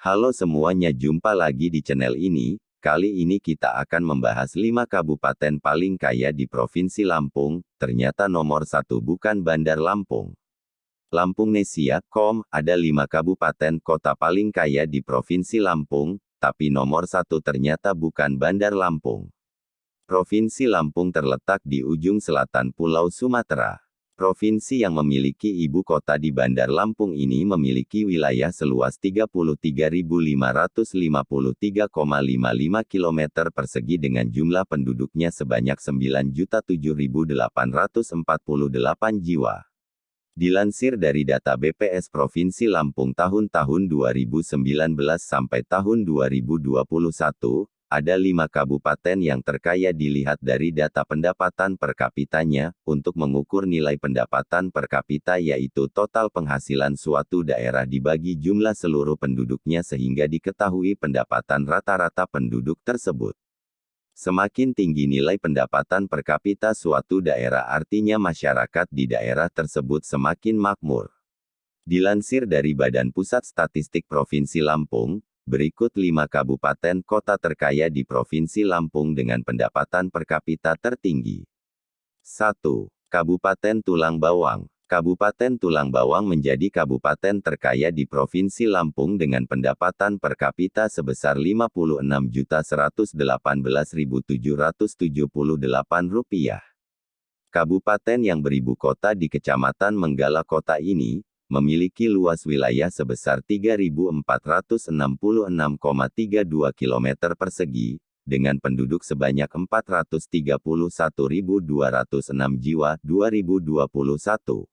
Halo semuanya, jumpa lagi di channel ini. Kali ini kita akan membahas 5 kabupaten paling kaya di Provinsi Lampung. Ternyata nomor 1 bukan Bandar Lampung. Lampungnesia.com, ada 5 kabupaten kota paling kaya di Provinsi Lampung, tapi nomor 1 ternyata bukan Bandar Lampung. Provinsi Lampung terletak di ujung selatan Pulau Sumatera. Provinsi yang memiliki ibu kota di Bandar Lampung ini memiliki wilayah seluas 33.553,55 km persegi dengan jumlah penduduknya sebanyak 9.007.848 jiwa. Dilansir dari data BPS Provinsi Lampung tahun 2019 sampai tahun 2021, ada 5 kabupaten yang terkaya dilihat dari data pendapatan per kapitanya. Untuk mengukur nilai pendapatan per kapita yaitu total penghasilan suatu daerah dibagi jumlah seluruh penduduknya sehingga diketahui pendapatan rata-rata penduduk tersebut. Semakin tinggi nilai pendapatan per kapita suatu daerah artinya masyarakat di daerah tersebut semakin makmur. Dilansir dari Badan Pusat Statistik Provinsi Lampung, berikut 5 kabupaten kota terkaya di Provinsi Lampung dengan pendapatan per kapita tertinggi. 1. Kabupaten Tulang Bawang. Kabupaten Tulang Bawang menjadi kabupaten terkaya di Provinsi Lampung dengan pendapatan per kapita sebesar Rp56.118.778. Kabupaten yang beribu kota di Kecamatan Menggala Kota ini memiliki luas wilayah sebesar 3.466,32 km persegi, dengan penduduk sebanyak 431.206 jiwa 2021.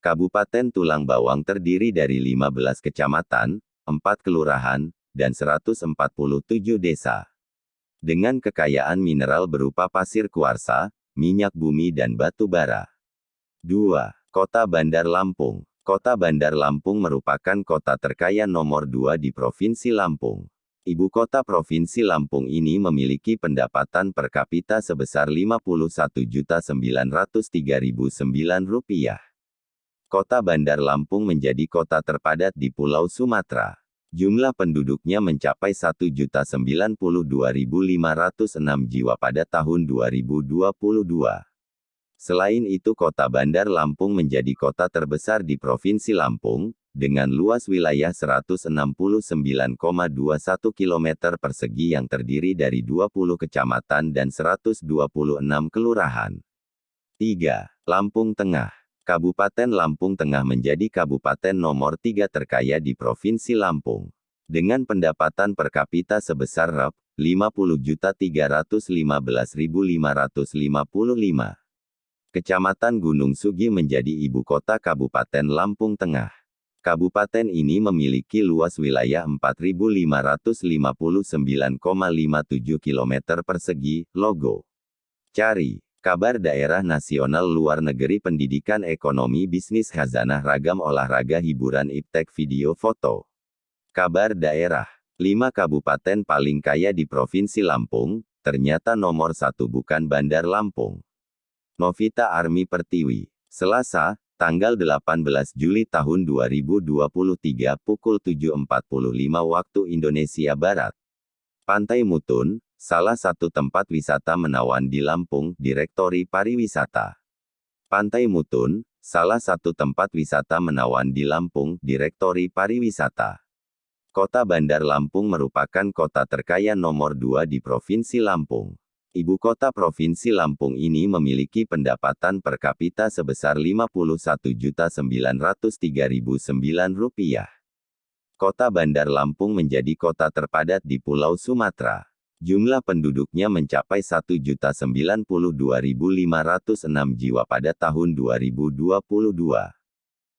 Kabupaten Tulang Bawang terdiri dari 15 kecamatan, 4 kelurahan, dan 147 desa. Dengan kekayaan mineral berupa pasir kuarsa, minyak bumi dan batu bara. 2. Kota Bandar Lampung. Kota Bandar Lampung merupakan kota terkaya nomor 2 di Provinsi Lampung. Ibu kota Provinsi Lampung ini memiliki pendapatan per kapita sebesar Rp51.903.009. Kota Bandar Lampung menjadi kota terpadat di Pulau Sumatera. Jumlah penduduknya mencapai 1.092.506 jiwa pada tahun 2022. Selain itu kota Bandar Lampung menjadi kota terbesar di Provinsi Lampung, dengan luas wilayah 169,21 km persegi yang terdiri dari 20 kecamatan dan 126 kelurahan. 3. Lampung Tengah. Kabupaten Lampung Tengah menjadi kabupaten nomor 3 terkaya di Provinsi Lampung. Dengan pendapatan per kapita sebesar Rp50.315.555. Kecamatan Gunung Sugi menjadi ibu kota Kabupaten Lampung Tengah. Kabupaten ini memiliki luas wilayah 4.559,57 km persegi. Logo. Cari kabar daerah nasional luar negeri pendidikan ekonomi bisnis khazanah ragam olahraga hiburan iptek video foto. Kabar daerah. 5 kabupaten paling kaya di Provinsi Lampung, ternyata nomor 1 bukan Bandar Lampung. Novita Army Pertiwi. Selasa, tanggal 18 Juli tahun 2023 pukul 7.45 waktu Indonesia Barat. Pantai Mutun, salah satu tempat wisata menawan di Lampung, Direktori Pariwisata. Pantai Mutun, salah satu tempat wisata menawan di Lampung, Direktori Pariwisata. Kota Bandar Lampung merupakan kota terkaya nomor 2 di Provinsi Lampung. Ibu kota Provinsi Lampung ini memiliki pendapatan per kapita sebesar Rp51.903.009. Kota Bandar Lampung menjadi kota terpadat di Pulau Sumatera. Jumlah penduduknya mencapai 1.092.506 jiwa pada tahun 2022.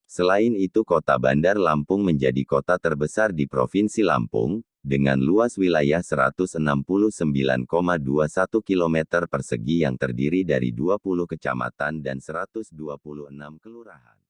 Selain itu kota Bandar Lampung menjadi kota terbesar di Provinsi Lampung, dengan luas wilayah 169,21 km persegi yang terdiri dari 20 kecamatan dan 126 kelurahan.